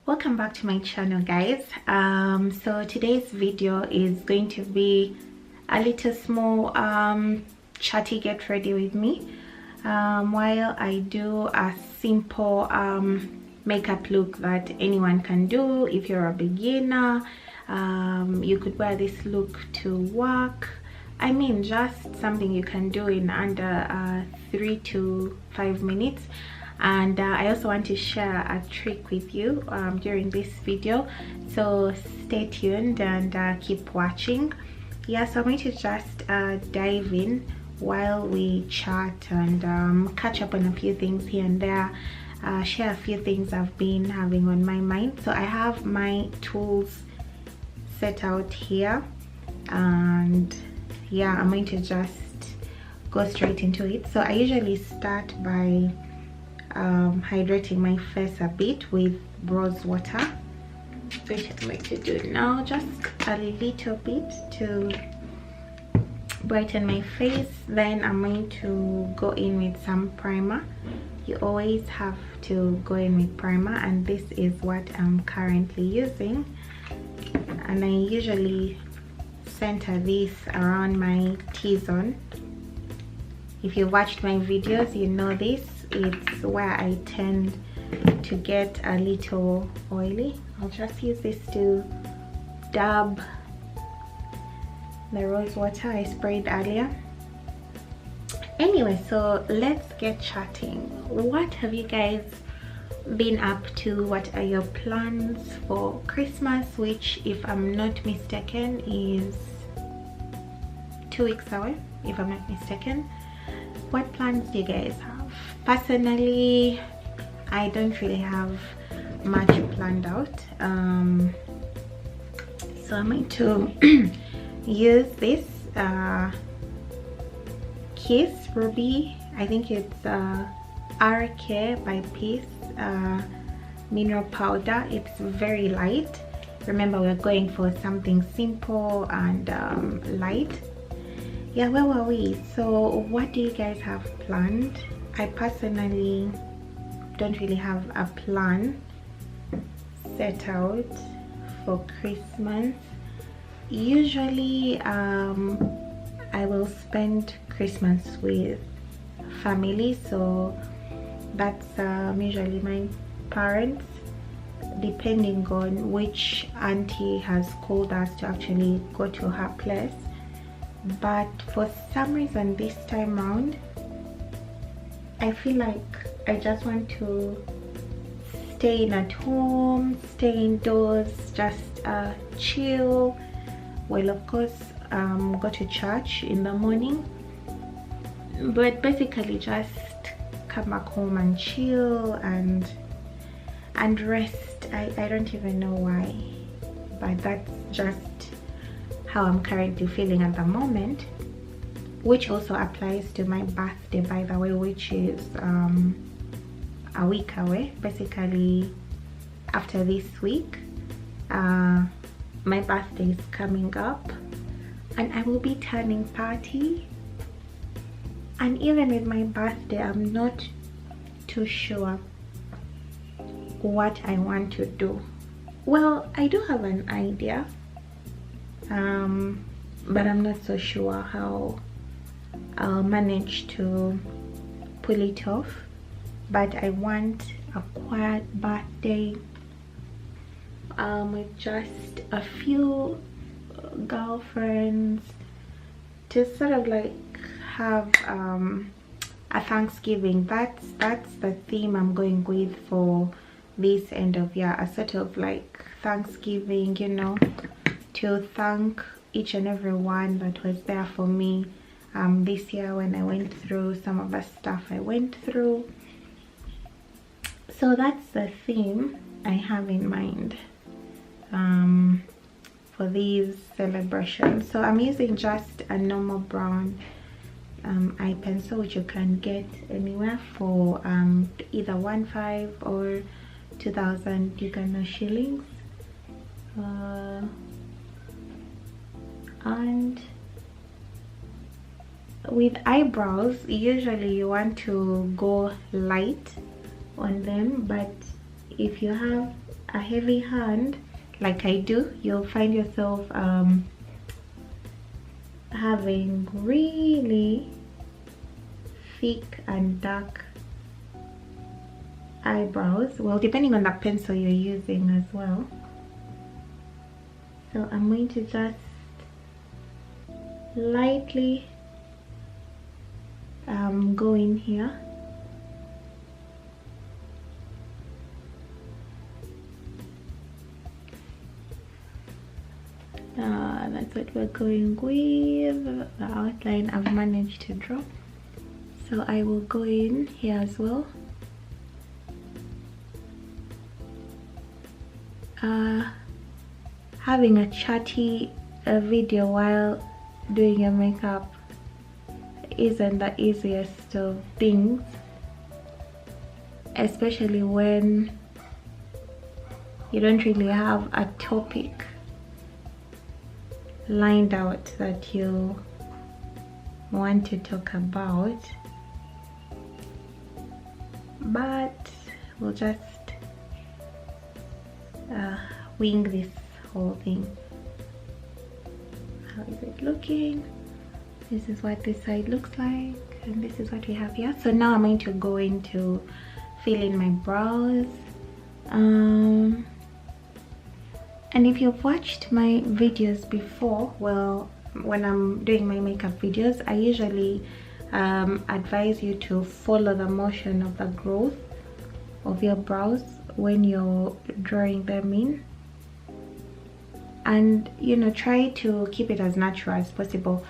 Welcome back to my channel, guys. So today's video is going to be a little small chatty get ready with me while I do a simple makeup look that anyone can do. If you're a beginner, you could wear this look to work. I mean, just something you can do in under 3 to 5 minutes. And I also want to share a trick with you during this video, so stay tuned and keep watching. Yeah, so I'm going to just dive in while we chat and catch up on a few things here and there, share a few things I've been having on my mind. So I have my tools set out here, and yeah, I'm going to just go straight into it. So I usually start by hydrating my face a bit with rose water, which I'm going to do now, just a little bit to brighten my face. Then I'm going to go in with some primer. You always have to go in with primer, and this is what I'm currently using, and I usually center this around my T-zone. If you watched my videos, you know this. It's where I tend to get a little oily. I'll just use this to dab the rose water I sprayed earlier. Anyway, so let's get chatting. What have you guys been up to? What are your plans for Christmas, which, if I'm not mistaken, is 2 weeks away, if I'm not mistaken? What plans do you guys have? Personally, I don't really have much planned out, so I'm going to use this Kiss Ruby, I think it's RK by Peace mineral powder. It's very light. Remember, we're going for something simple and light. Yeah, where were we? So what do you guys have planned? I personally don't really have a plan set out for Christmas. Usually I will spend Christmas with family, so that's usually my parents, depending on which auntie has called us to actually go to her place. But for some reason this time around, I feel like I just want to stay in at home, stay indoors, just chill. Well, of course, go to church in the morning, but basically just come back home and chill and rest. I don't even know why, but that's just how I'm currently feeling at the moment, which also applies to my birthday, by the way, which is a week away. Basically, after this week, my birthday is coming up, and I will be turning 30. And even with my birthday, I'm not too sure what I want to do. Well, I do have an idea, but I'm not so sure how I'll manage to pull it off. But I want a quiet birthday with just a few girlfriends, to sort of like have a Thanksgiving. That's the theme I'm going with for this end of year, a sort of like Thanksgiving, you know, to thank each and every one that was there for me this year when I went through some of the stuff I went through. So that's the theme I have in mind for these celebrations. So I'm using just a normal brown eye pencil, which you can get anywhere for either 1,500 or 2,000 Uganda shillings. And with eyebrows, usually you want to go light on them, but if you have a heavy hand like I do, you'll find yourself having really thick and dark eyebrows, well, depending on the pencil you're using as well. So I'm going to just lightly go in here. That's what we're going with. The outline I've managed to draw, so I will go in here as well. Having a chatty video while doing your makeup isn't the easiest of things, especially when you don't really have a topic lined out that you want to talk about, but we'll just wing this whole thing. How is it looking? This is what this side looks like, and this is what we have here. So now I'm going to go into fill in my brows. And if you've watched my videos before, well, when I'm doing my makeup videos, I usually advise you to follow the motion of the growth of your brows when you're drawing them in, and you know, try to keep it as natural as possible.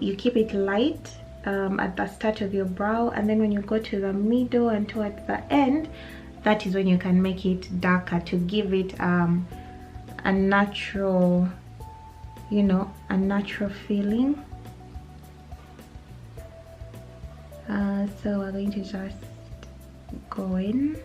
You keep it light at the start of your brow, and then when you go to the middle and towards the end, that is when you can make it darker to give it a natural, you know, a natural feeling. So we're going to just go in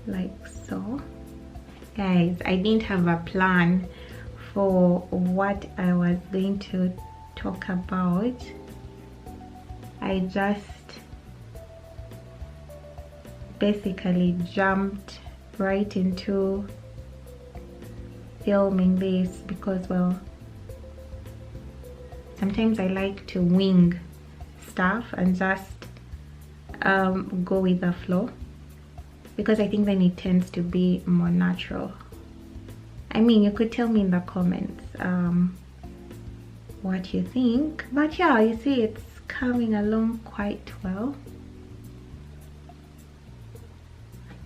like so. Guys, I didn't have a plan for what I was going to talk about. I just basically jumped right into filming this because, well, sometimes I like to wing stuff and just go with the flow, because I think then it tends to be more natural. I mean, you could tell me in the comments what you think, but yeah, you see it's coming along quite well.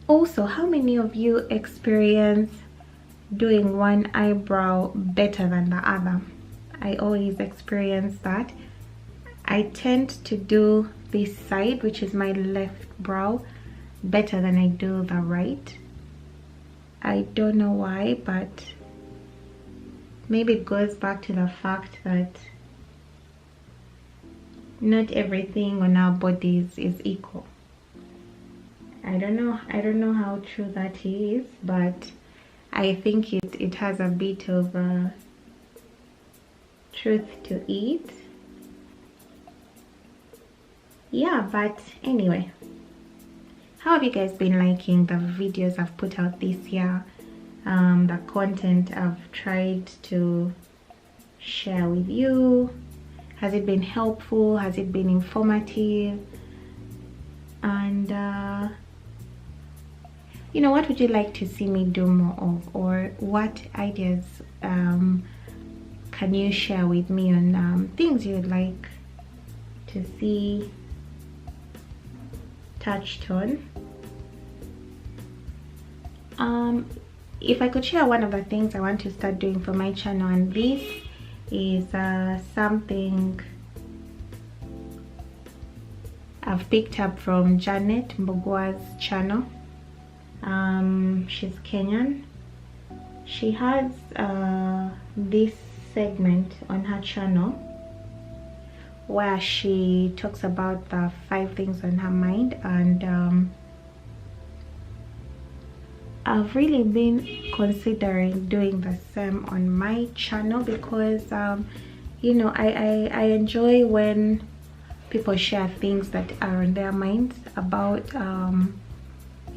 Also, how many of you experience doing one eyebrow better than the other? I always experience that. I tend to do this side, which is my left brow, better than I do the right. I don't know why, but maybe it goes back to the fact that not everything on our bodies is equal. I don't know how true that is, but I think it has a bit of truth to it. Yeah, but anyway, how have you guys been liking the videos I've put out this year? The content I've tried to share with you. Has it been helpful? Has it been informative? And you know, what would you like to see me do more of, or what ideas can you share with me on things you'd like to see touched on? If I could share one of the things I want to start doing for my channel, and this is something I've picked up from Janet Mbogwa's channel. She's Kenyan. She has this segment on her channel where she talks about the 5 things on her mind, and I've really been considering doing the same on my channel, because you know, I enjoy when people share things that are on their minds about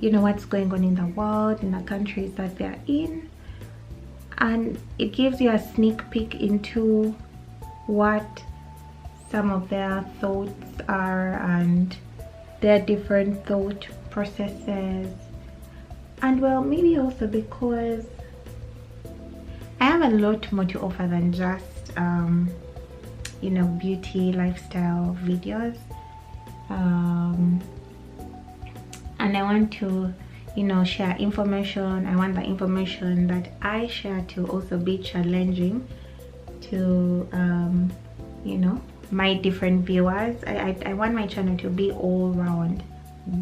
you know, what's going on in the world, in the countries that they're in, and it gives you a sneak peek into what some of their thoughts are and their different thought processes. And well, maybe also because I have a lot more to offer than just you know, beauty lifestyle videos, and I want to, you know, share information. I want the information that I share to also be challenging to you know, my different viewers. I want my channel to be all round,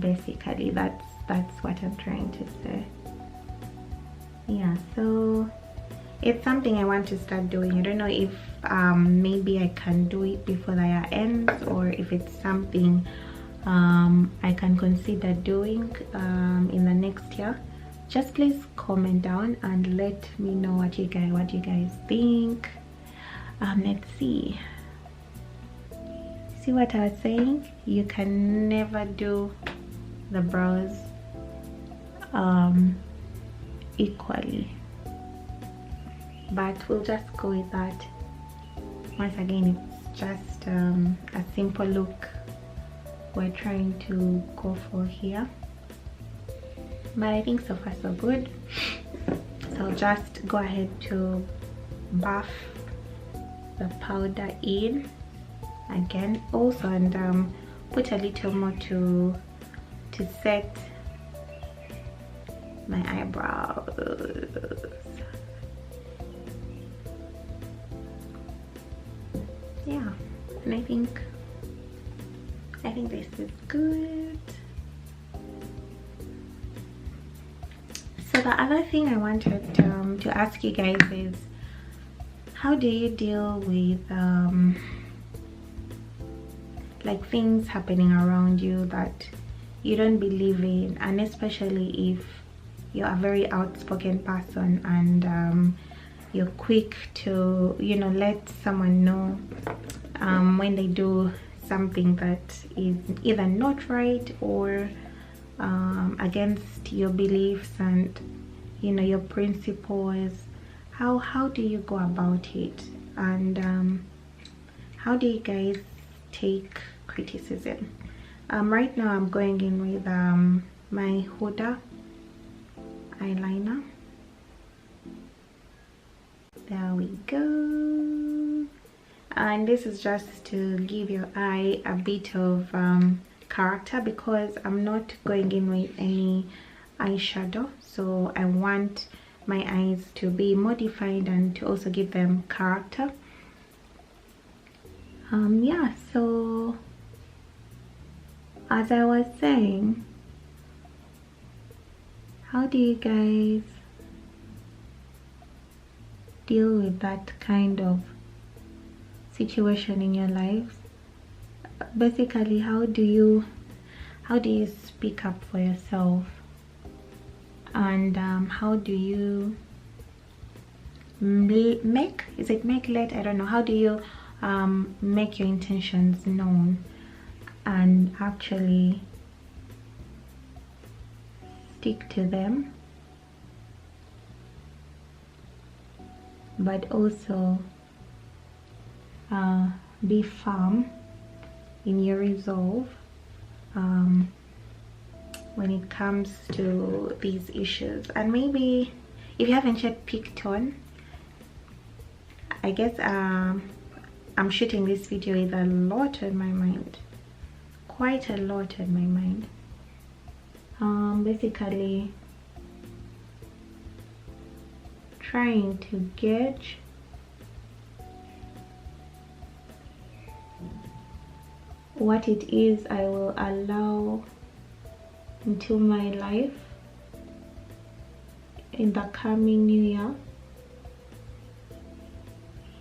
basically. That's what I'm trying to say. Yeah, so it's something I want to start doing. I don't know if maybe I can do it before the year ends, or if it's something I can consider doing in the next year. Just please comment down and let me know what you guys think. Let's see what I was saying. You can never do the brows equally, but we'll just go with that. Once again, it's just a simple look we're trying to go for here, but I think so far so good. So I'll just go ahead to buff the powder in again also, and put a little more to set my eyebrows. Yeah, and I think this is good. So the other thing I wanted to ask you guys is, how do you deal with like things happening around you that you don't believe in, and especially if you're a very outspoken person and you're quick to, you know, let someone know when they do something that is either not right or against your beliefs and, you know, your principles. How do you go about it, and how do you guys take criticism? Right now I'm going in with my Huda eyeliner. There we go. And this is just to give your eye a bit of character, because I'm not going in with any eyeshadow, so I want my eyes to be modified and to also give them character. Yeah, so as I was saying, how do you guys deal with that kind of situation in your lives? Basically, how do you speak up for yourself, and how do you make let, I don't know, how do you make your intentions known and actually stick to them, but also be firm in your resolve when it comes to these issues? And maybe if you haven't yet picked on, I guess I'm shooting this video with a lot on my mind, quite a lot on my mind. Basically trying to gauge what it is I will allow into my life in the coming new year.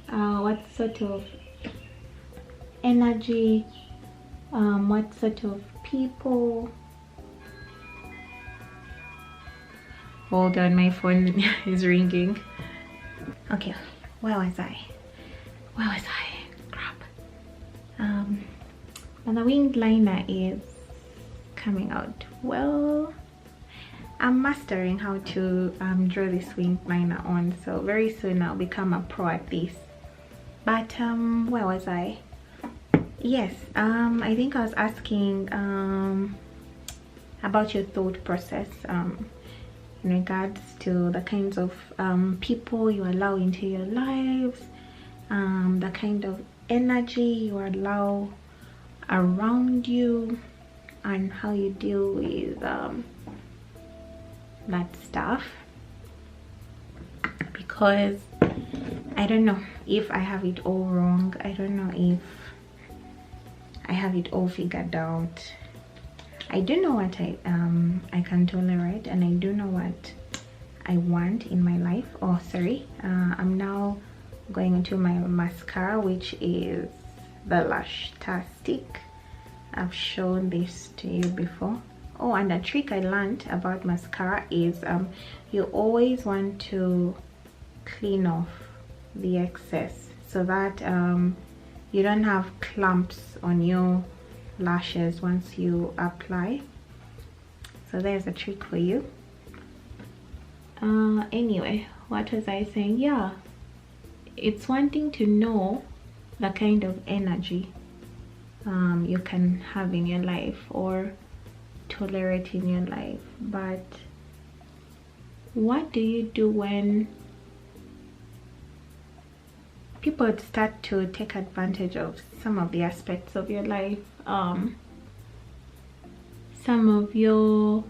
What sort of energy, what sort of people. Hold on, my phone is ringing. Okay, where was I? Crap. And the winged liner is coming out well. I'm mastering how to draw this wing liner on, so very soon I'll become a pro at this. But where was I? Yes, I think I was asking about your thought process in regards to the kinds of people you allow into your lives, the kind of energy you allow around you, and how you deal with that stuff. Because I don't know if I have it all wrong. I don't know if I have it all figured out. I do know what I can tolerate, and I do know what I want in my life. Oh, sorry. I'm now going into my mascara, which is the Lash Tastic. I've shown this to you before. Oh, and a trick I learned about mascara is you always want to clean off the excess so that you don't have clumps on your lashes once you apply. So there's a trick for you. Anyway, what was I saying? Yeah, it's one thing to know the kind of energy you can have in your life or tolerate in your life, but what do you do when people start to take advantage of some of the aspects of your life, some of your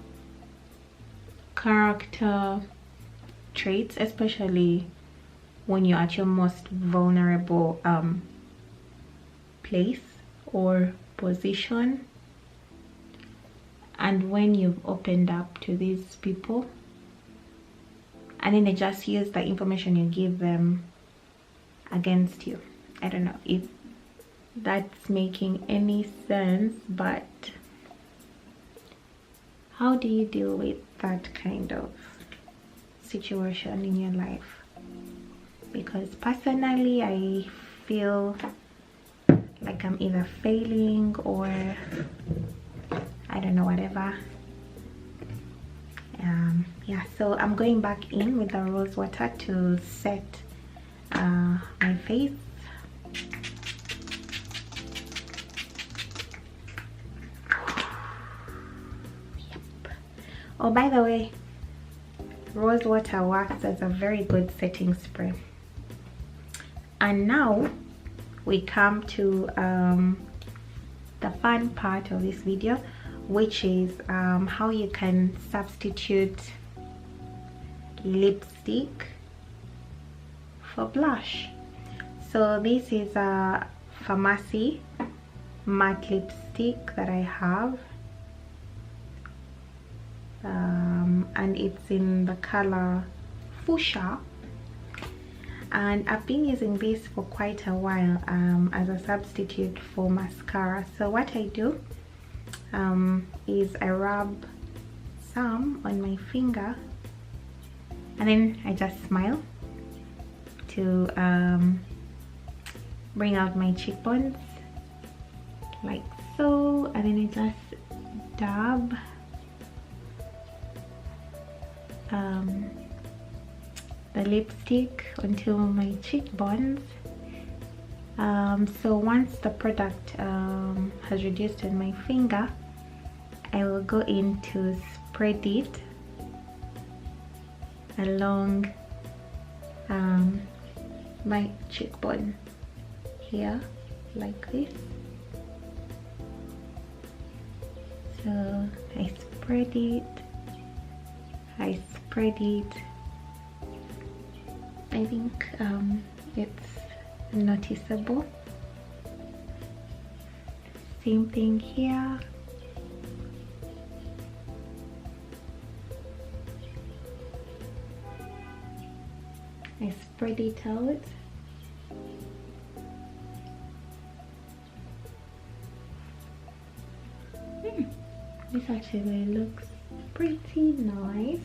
character traits, especially when you're at your most vulnerable place or position, and when you've opened up to these people and then they just use the information you give them against you. I don't know if that's making any sense, but how do you deal with that kind of situation in your life? Because personally I feel like I'm either failing or I don't know, whatever. Yeah, so I'm going back in with the rose water to set my face. Yep. Oh, by the way, rose water works as a very good setting spray. And now we come to the fun part of this video, which is how you can substitute lipstick for blush. So this is a Pharmacy matte lipstick that I have, and it's in the color fuchsia, and I've been using this for quite a while as a substitute for mascara. So what I do is I rub some on my finger and then I just smile to bring out my cheekbones like so, and then I just dab the lipstick onto my cheekbones. So once the product has reduced on my finger, I will go in to spread it along my cheekbone here like this. So I spread it, I think it's noticeable. Same thing here. I spread it out. This actually looks pretty nice.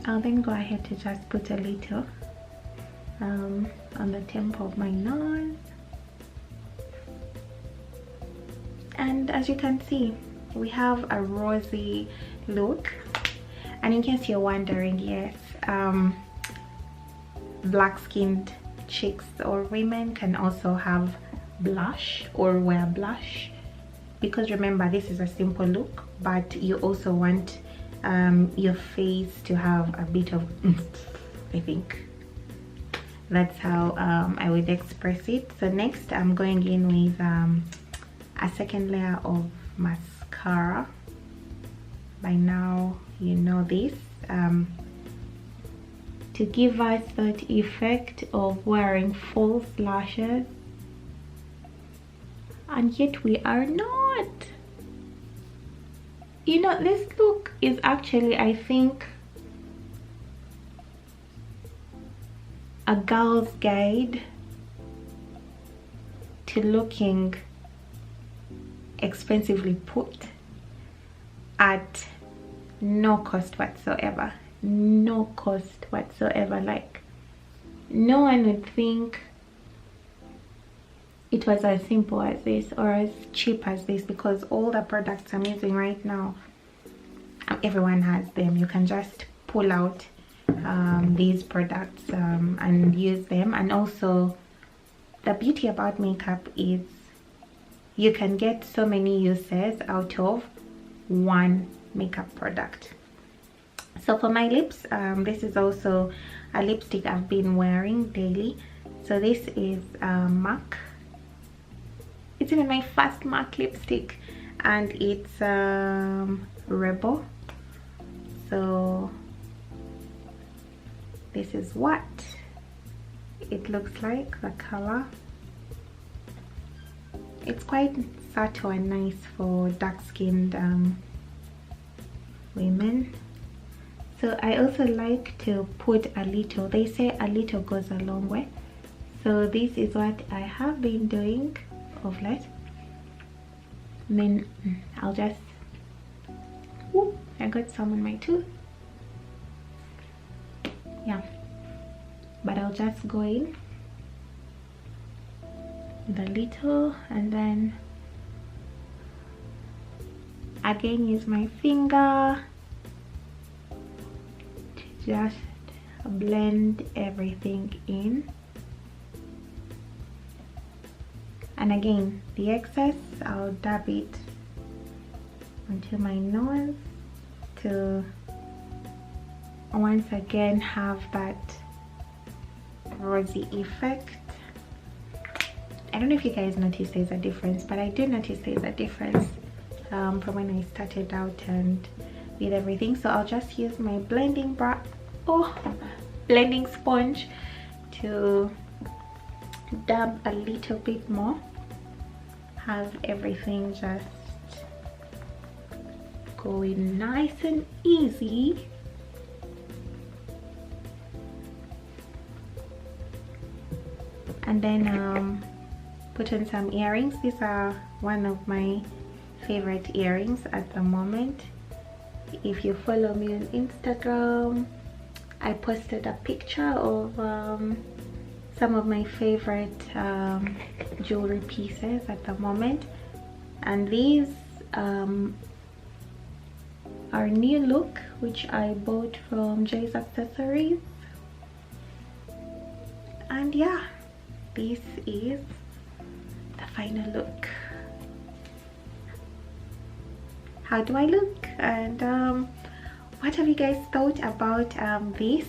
I'll then go ahead to just put a little on the tip of my nose. And as you can see, we have a rosy look. And in case you're wondering, yes, black skinned chicks or women can also have blush or wear blush, because remember, this is a simple look, but you also want your face to have a bit of I think that's how I would express it. So next I'm going in with a second layer of mascara. By now you know this, to give us that effect of wearing false lashes, and yet we are not. You know, this look is actually, I think, a girl's guide to looking expensively put at no cost whatsoever. No cost whatsoever. Like, no one would think it was as simple as this or as cheap as this, because all the products I'm using right now, everyone has them. You can just pull out these products and use them. And also the beauty about makeup is you can get so many uses out of one makeup product. So for my lips, this is also a lipstick I've been wearing daily. So this is MAC. It's even my first MAC lipstick, and it's Rebel. So this is what it looks like, the color. It's quite subtle and nice for dark-skinned women. So I also like to put a little, they say a little goes a long way. So this is what I have been doing of late. And then I'll just, whoop, I got some on my tooth. Yeah, but I'll just go in with a little, and then again use my finger to just blend everything in. And again, the excess I'll dab it onto my nose to once again have that rosy effect. I don't know if you guys notice there's a difference, but I do notice there's a difference from when I started out and with everything. So I'll just use my blending blending sponge to dab a little bit more, have everything just going nice and easy. And then put on some earrings. These are one of my favorite earrings at the moment. If you follow me on Instagram, I posted a picture of some of my favorite jewelry pieces at the moment, and these are new look, which I bought from Jay's Accessories. And yeah, this is the final look. How do I look? And what have you guys thought about this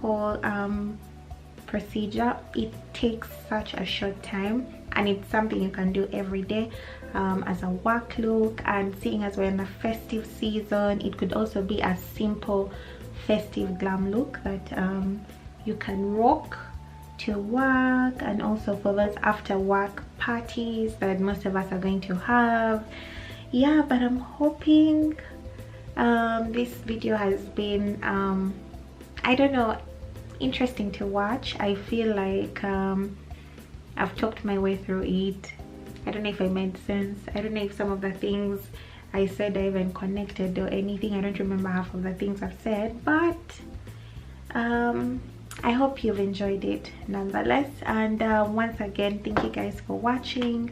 whole procedure? It takes such a short time, and it's something you can do every day as a work look. And seeing as we're in the festive season, it could also be a simple festive glam look that you can rock to work, and also for those after work parties that most of us are going to have. Yeah, but I'm hoping this video has been I don't know, interesting to watch. I feel like I've talked my way through it. I don't know if I made sense. I don't know if some of the things I said are even connected or anything. I don't remember half of the things I've said, but I hope you've enjoyed it nonetheless. And once again, thank you guys for watching.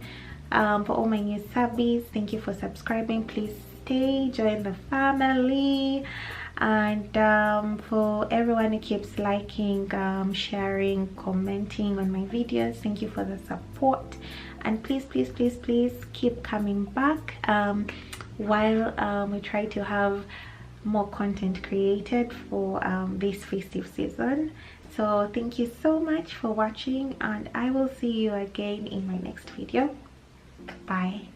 For all my new subbies, thank you for subscribing. Please stay, join the family. And for everyone who keeps liking, sharing, commenting on my videos, thank you for the support. And please keep coming back while we try to have more content created for this festive season. So thank you so much for watching, and I will see you again in my next video. Bye.